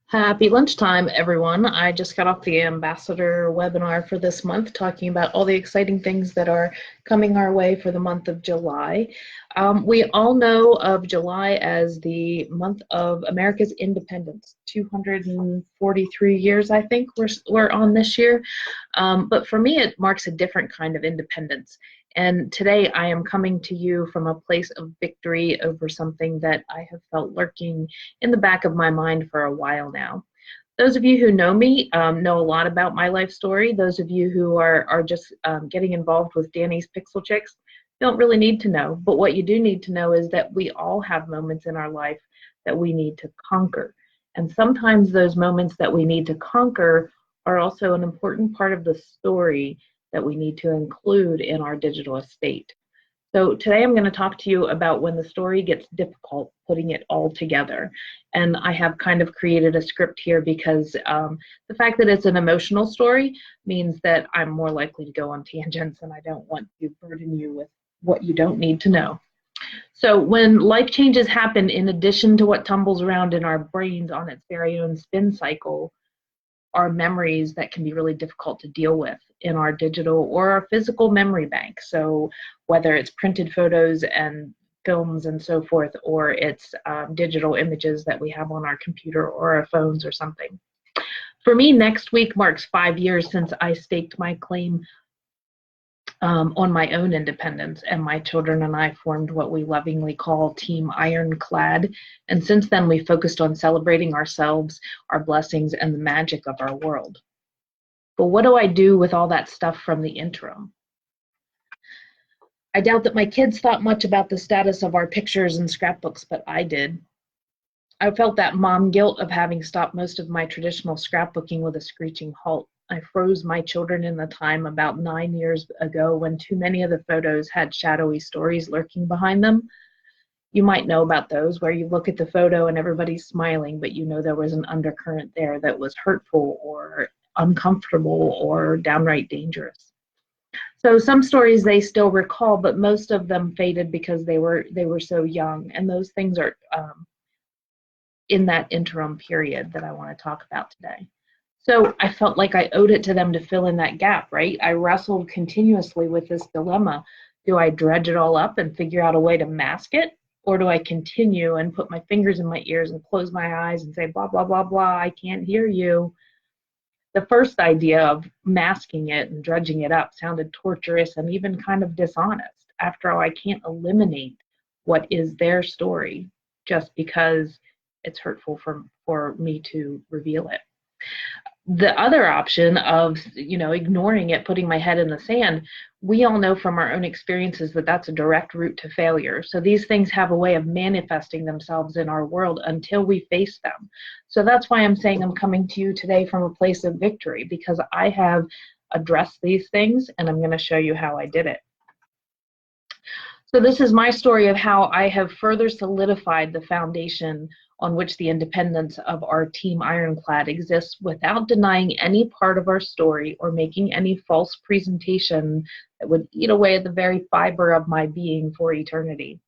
Happy lunchtime, everyone. I just got off the ambassador webinar for this month talking about all the exciting things that are coming our way for the month of July. We all know of July as the month of America's independence. 243 years, I think, we're on this year. But for me, it marks a different kind of independence. And today I am coming to you from a place of victory over something that I have felt lurking in the back of my mind for a while now. Those of you who know me know a lot about my life story. Those of you who are just getting involved with Danny's Pixel Chicks don't really need to know. But what you do need to know is that we all have moments in our life that we need to conquer. And sometimes those moments that we need to conquer are also an important part of the story that we need to include in our digital estate. So today I'm going to talk to you about when the story gets difficult, putting it all together. And I have kind of created a script here because the fact that it's an emotional story means that I'm more likely to go on tangents, and I don't want to burden you with what you don't need to know. So when life changes happen, in addition to what tumbles around in our brains on its very own spin cycle, are memories that can be really difficult to deal with in our digital or our physical memory bank. So whether it's printed photos and films and so forth, or it's digital images that we have on our computer or our phones or something. For me, next week marks 5 years since I staked my claim on my own independence, and my children and I formed what we lovingly call Team Ironclad. And since then, we focused on celebrating ourselves, our blessings, and the magic of our world. But what do I do with all that stuff from the interim? I doubt that my kids thought much about the status of our pictures and scrapbooks, but I did. I felt that mom guilt of having stopped most of my traditional scrapbooking with a screeching halt. I froze my children in the time about 9 years ago when too many of the photos had shadowy stories lurking behind them. You might know about those where you look at the photo and everybody's smiling, but you know there was an undercurrent there that was hurtful or uncomfortable or downright dangerous. So some stories they still recall, but most of them faded because they were so young, and those things are in that interim period that I want to talk about today. So I felt like I owed it to them to fill in that gap, right? I wrestled continuously with this dilemma. Do I dredge it all up and figure out a way to mask it? Or do I continue and put my fingers in my ears and close my eyes and say, blah, blah, blah, blah, I can't hear you? The first idea of masking it and dredging it up sounded torturous and even kind of dishonest. After all, I can't eliminate what is their story just because it's hurtful for me to reveal it. The other option of ignoring it, putting my head in the sand, we all know from our own experiences that that's a direct route to failure. So these things have a way of manifesting themselves in our world until we face them. So that's why I'm saying I'm coming to you today from a place of victory, because I have addressed these things and I'm going to show you how I did it. So this is my story of how I have further solidified the foundation on which the independence of our Team Ironclad exists without denying any part of our story or making any false presentation that would eat away at the very fiber of my being for eternity.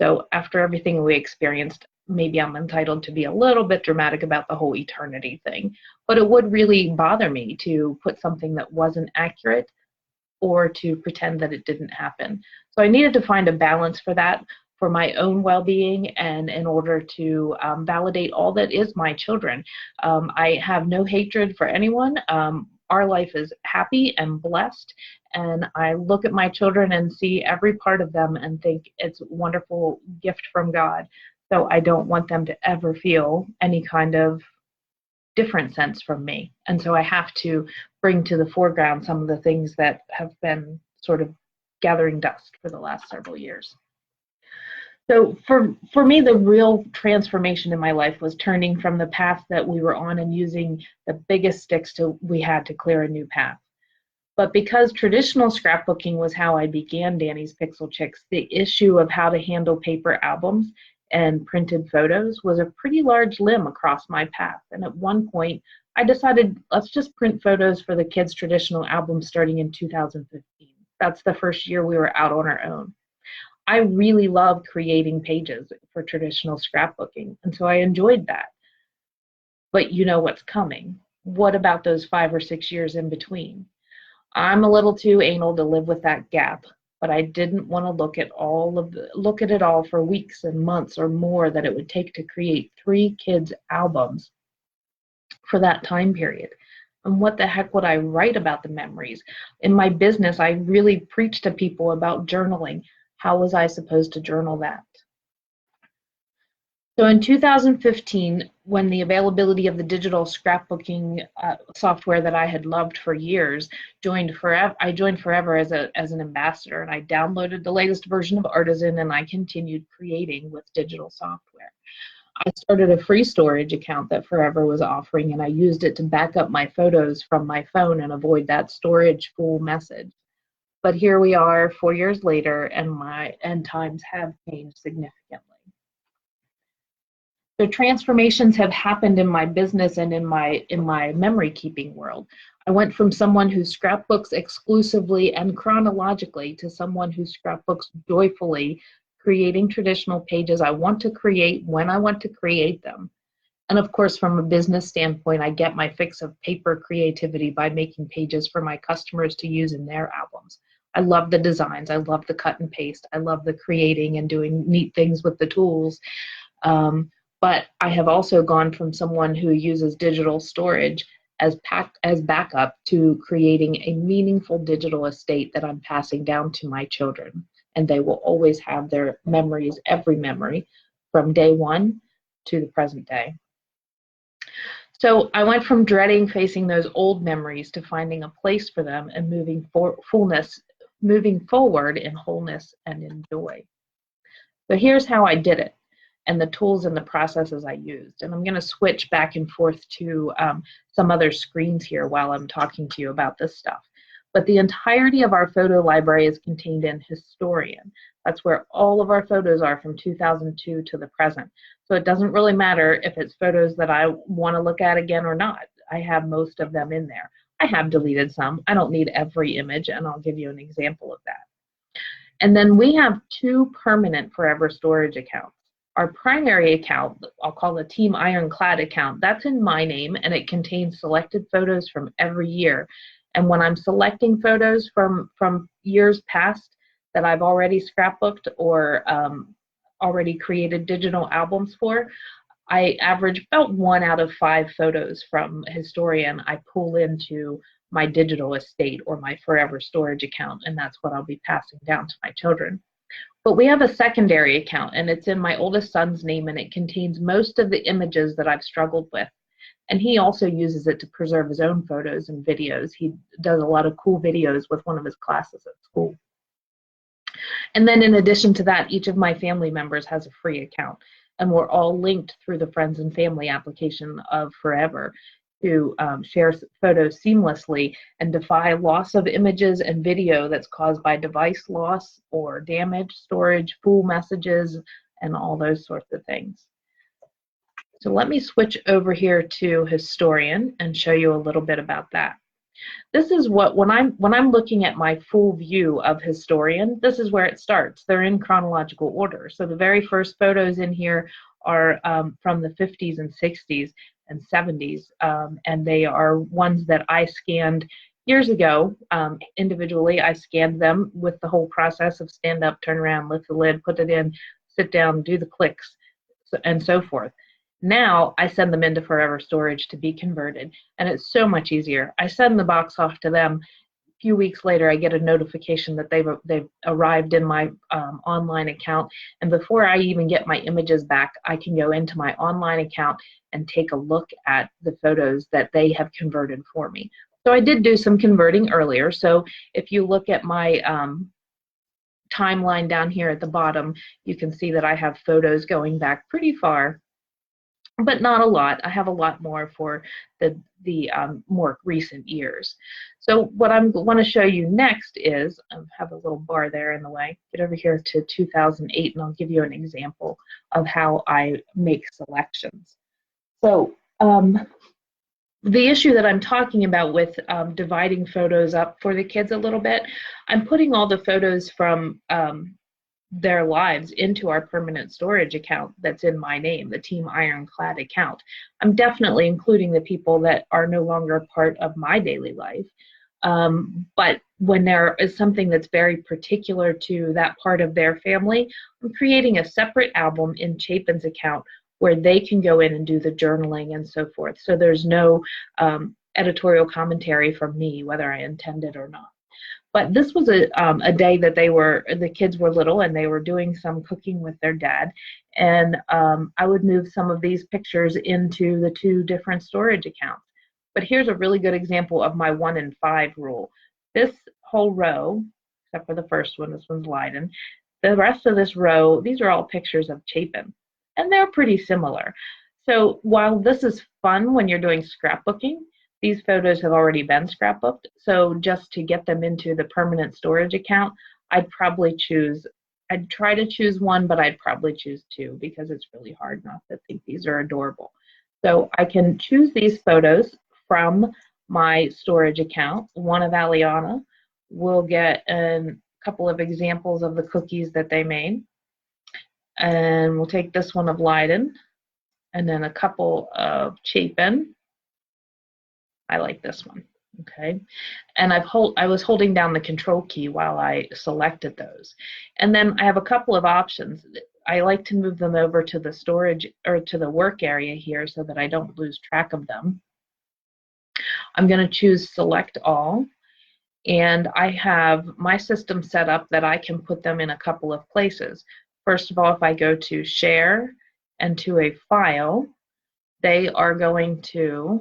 So after everything we experienced, maybe I'm entitled to be a little bit dramatic about the whole eternity thing, but it would really bother me to put something that wasn't accurate or to pretend that it didn't happen. So I needed to find a balance for that, for my own well-being, and in order to validate all that is my children. I have no hatred for anyone. Our life is happy and blessed, and I look at my children and see every part of them and think it's a wonderful gift from God. So I don't want them to ever feel any kind of different sense from me. And so I have to bring to the foreground some of the things that have been sort of gathering dust for the last several years. So for me, the real transformation in my life was turning from the path that we were on and using the biggest sticks we had to clear a new path. But because traditional scrapbooking was how I began Danny's Pixel Chicks, the issue of how to handle paper albums and printed photos was a pretty large limb across my path. And at one point, I decided, let's just print photos for the kids' traditional albums starting in 2015. That's the first year we were out on our own. I really loved creating pages for traditional scrapbooking, and so I enjoyed that. but you know what's coming. What about those 5 or 6 years in between? I'm a little too anal to live with that gap, but I didn't want to look at it all for weeks and months or more that it would take to create 3 kids' albums for that time period. And what the heck would I write about the memories? In my business, I really preach to people about journaling. How was I supposed to journal that? So in 2015, when the availability of the digital scrapbooking software that I had loved for years I joined Forever as an ambassador, and I downloaded the latest version of Artisan, and I continued creating with digital software. I started a free storage account that Forever was offering, and I used it to back up my photos from my phone and avoid that storage full message. But here we are 4 years later, and times have changed significantly. So transformations have happened in my business and in my memory keeping world. I went from someone who scrapbooks exclusively and chronologically to someone who scrapbooks joyfully, creating traditional pages I want to create when I want to create them. And of course, from a business standpoint, I get my fix of paper creativity by making pages for my customers to use in their albums. I love the designs. I love the cut and paste. I love the creating and doing neat things with the tools. But I have also gone from someone who uses digital storage as backup to creating a meaningful digital estate that I'm passing down to my children. And they will always have their memories, every memory, from day one to the present day. So I went from dreading facing those old memories to finding a place for them and moving forward in wholeness and in joy. So here's how I did it, and the tools and the processes I used. And I'm going to switch back and forth to some other screens here while I'm talking to you about this stuff. But the entirety of our photo library is contained in Historian. That's where all of our photos are from 2002 to the present. So it doesn't really matter if it's photos that I want to look at again or not. I have most of them in there. I have deleted some. I don't need every image, and I'll give you an example of that. And then we have 2 permanent Forever storage accounts. Our primary account, I'll call the Team Ironclad account, that's in my name, and it contains selected photos from every year. And when I'm selecting photos from years past that I've already scrapbooked or already created digital albums for, I average about 1 out of 5 photos from Historian I pull into my digital estate or my Forever storage account, and that's what I'll be passing down to my children. But we have a secondary account, and it's in my oldest son's name, and it contains most of the images that I've struggled with. And he also uses it to preserve his own photos and videos. He does a lot of cool videos with one of his classes at school. And then in addition to that, each of my family members has a free account, and we're all linked through the Friends and Family application of Forever to share photos seamlessly and defy loss of images and video that's caused by device loss or damage, storage, full messages, and all those sorts of things. So let me switch over here to Historian and show you a little bit about that. This is what, when I'm looking at my full view of Historian, this is where it starts. They're in chronological order. So the very first photos in here are from the 50s and 60s and 70s, and they are ones that I scanned years ago. Individually, I scanned them with the whole process of stand up, turn around, lift the lid, put it in, sit down, do the clicks, and so forth. Now I send them into Forever storage to be converted, and it's so much easier. I send the box off to them. A few weeks later, I get a notification that they've arrived in my online account, and before I even get my images back, I can go into my online account and take a look at the photos that they have converted for me. So I did do some converting earlier. So if you look at my timeline down here at the bottom, you can see that I have photos going back pretty far, but not a lot. I have a lot more for the more recent years. So what I want to show you next is, I have a little bar there in the way, get over here to 2008, and I'll give you an example of how I make selections. So the issue that I'm talking about with dividing photos up for the kids a little bit, I'm putting all the photos from their lives into our permanent storage account that's in my name, the Team Ironclad account. I'm definitely including the people that are no longer part of my daily life. But when there is something that's very particular to that part of their family, I'm creating a separate album in Chapin's account where they can go in and do the journaling and so forth. So there's no editorial commentary from me, whether I intended or not. But this was a day that the kids were little and they were doing some cooking with their dad. And I would move some of these pictures into the 2 different storage accounts. But here's a really good example of my 1 in 5 rule. This whole row, except for the first one, this one's Leiden, the rest of this row, these are all pictures of Chapin. And they're pretty similar. So while this is fun when you're doing scrapbooking, these photos have already been scrapbooked, so just to get them into the permanent storage account, I'd try to choose 1, but I'd probably choose 2 because it's really hard not to think these are adorable. So I can choose these photos from my storage account. One of Aliana. We'll get a couple of examples of the cookies that they made. And we'll take this one of Leiden, and then a couple of Chapin. I like this one, okay? And I was holding down the control key while I selected those. And then I have a couple of options. I like to move them over to the storage or to the work area here so that I don't lose track of them. I'm going to choose select all. And I have my system set up that I can put them in a couple of places. First of all, if I go to share and to a file, they are going to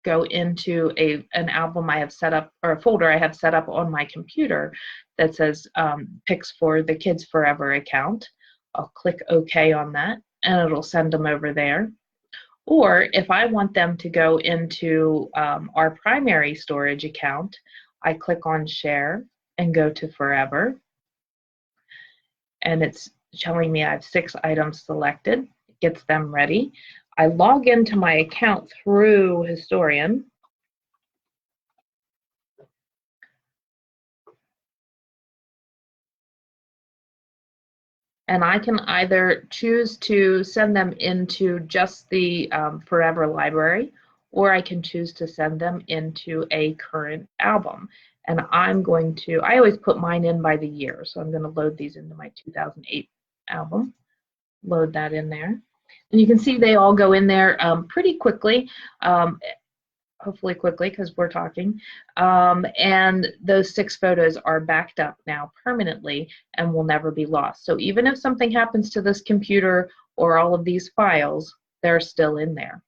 go into an album I have set up, or a folder I have set up on my computer that says Pics for the Kids Forever account. I'll click OK on that and it'll send them over there. Or if I want them to go into our primary storage account, I click on share and go to forever. And it's showing me I have 6 items selected. It gets them ready. I log into my account through Historian. And I can either choose to send them into just the Forever library, or I can choose to send them into a current album. And I always put mine in by the year, so I'm going to load these into my 2008 album. Load that in there. And you can see they all go in there pretty quickly, hopefully quickly because we're talking. And those 6 photos are backed up now permanently and will never be lost. So even if something happens to this computer or all of these files, they're still in there.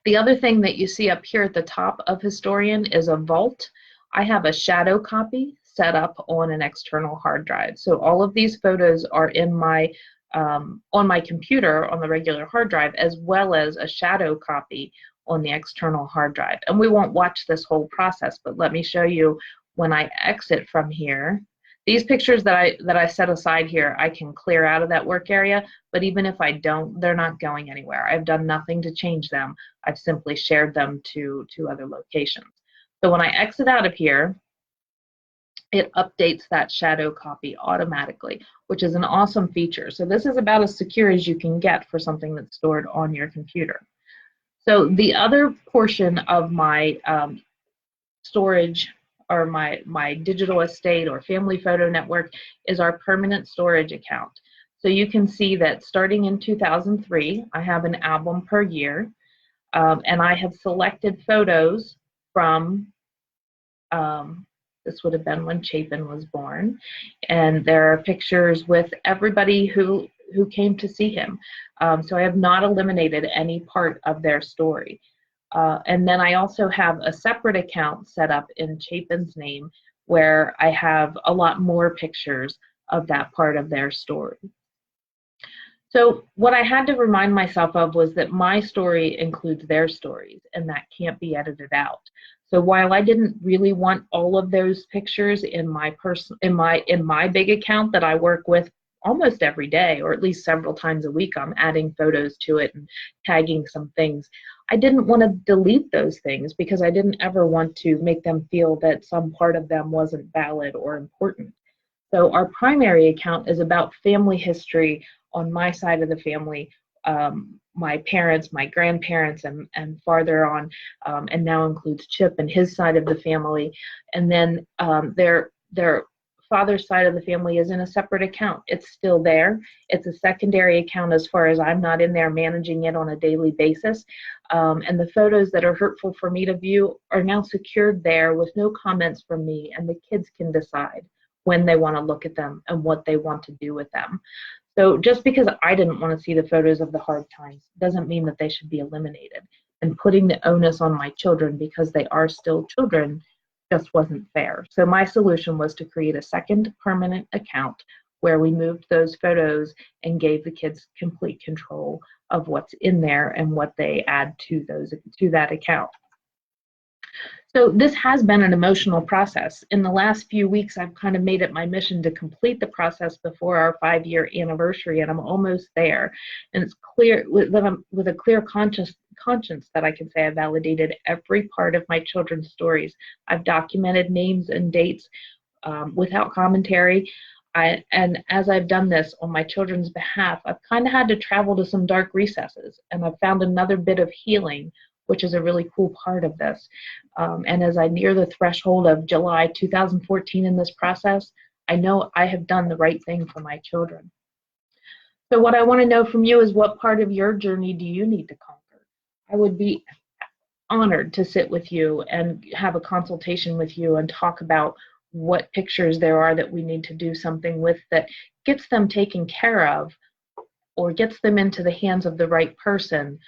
The other thing that you see up here at the top of Historian is a vault. I have a shadow copy set up on an external hard drive. So all of these photos are in my on my computer on the regular hard drive, as well as a shadow copy on the external hard drive. And we won't watch this whole process, but let me show you when I exit from here. These pictures that I set aside here, I can clear out of that work area, but even if I don't, they're not going anywhere. I've done nothing to change them. I've simply shared them to other locations. So when I exit out of here, it updates that shadow copy automatically, which is an awesome feature. So this is about as secure as you can get for something that's stored on your computer. So the other portion of my storage, or my digital estate or family photo network, is our permanent storage account. So you can see that starting in 2003, I have an album per year, and I have selected photos from this would have been when Chapin was born. And there are pictures with everybody who came to see him. So I have not eliminated any part of their story. And then I also have a separate account set up in Chapin's name where I have a lot more pictures of that part of their story. So what I had to remind myself of was that my story includes their stories, and that can't be edited out. So while I didn't really want all of those pictures in my big account that I work with almost every day, or at least several times a week, I'm adding photos to it and tagging some things. I didn't want to delete those things because I didn't ever want to make them feel that some part of them wasn't valid or important. So our primary account is about family history on my side of the family, my parents, my grandparents, and farther on, and now includes Chip and his side of the family. And then their father's side of the family is in a separate account. It's still there. It's a secondary account as far as I'm not in there managing it on a daily basis. And the photos that are hurtful for me to view are now secured there with no comments from me, and the kids can decide when they want to look at them and what they want to do with them. So just because I didn't want to see the photos of the hard times doesn't mean that they should be eliminated. And putting the onus on my children because they are still children just wasn't fair. So my solution was to create a second permanent account where we moved those photos and gave the kids complete control of what's in there and what they add to that account. So this has been an emotional process. In the last few weeks, I've kind of made it my mission to complete the process before our 5-year anniversary, and I'm almost there. And it's clear with a clear conscience that I can say I validated every part of my children's stories. I've documented names and dates without commentary. And as I've done this on my children's behalf, I've kind of had to travel to some dark recesses, and I've found another bit of healing, which is a really cool part of this. And as I near the threshold of July 2014 in this process, I know I have done the right thing for my children. So what I want to know from you is, what part of your journey do you need to conquer? I would be honored to sit with you and have a consultation with you and talk about what pictures there are that we need to do something with that gets them taken care of or gets them into the hands of the right person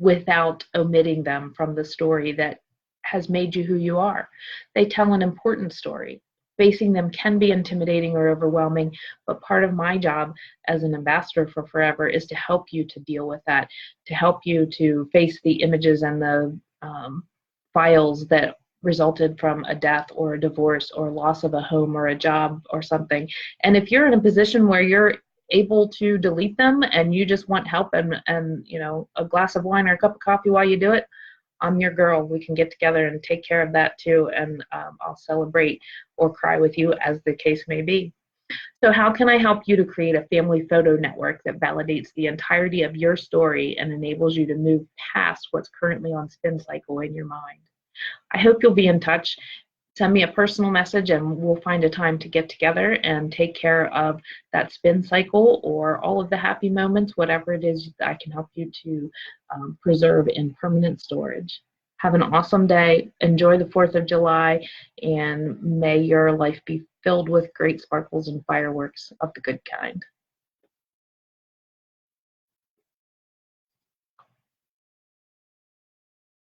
without omitting them from the story that has made you who you are. They tell an important story. Facing them can be intimidating or overwhelming, but part of my job as an ambassador for Forever is to help you to deal with that, to help you to face the images and the files that resulted from a death or a divorce or loss of a home or a job or something. And if you're in a position where you're able to delete them and you just want help and you know, a glass of wine or a cup of coffee while you do it, I'm your girl. We can get together and take care of that too, and I'll celebrate or cry with you as the case may be. So how can I help you to create a family photo network that validates the entirety of your story and enables you to move past what's currently on spin cycle in your mind? I hope you'll be in touch. Send me a personal message and we'll find a time to get together and take care of that spin cycle or all of the happy moments, whatever it is that I can help you to preserve in permanent storage. Have an awesome day. Enjoy the 4th of July, and may your life be filled with great sparkles and fireworks of the good kind.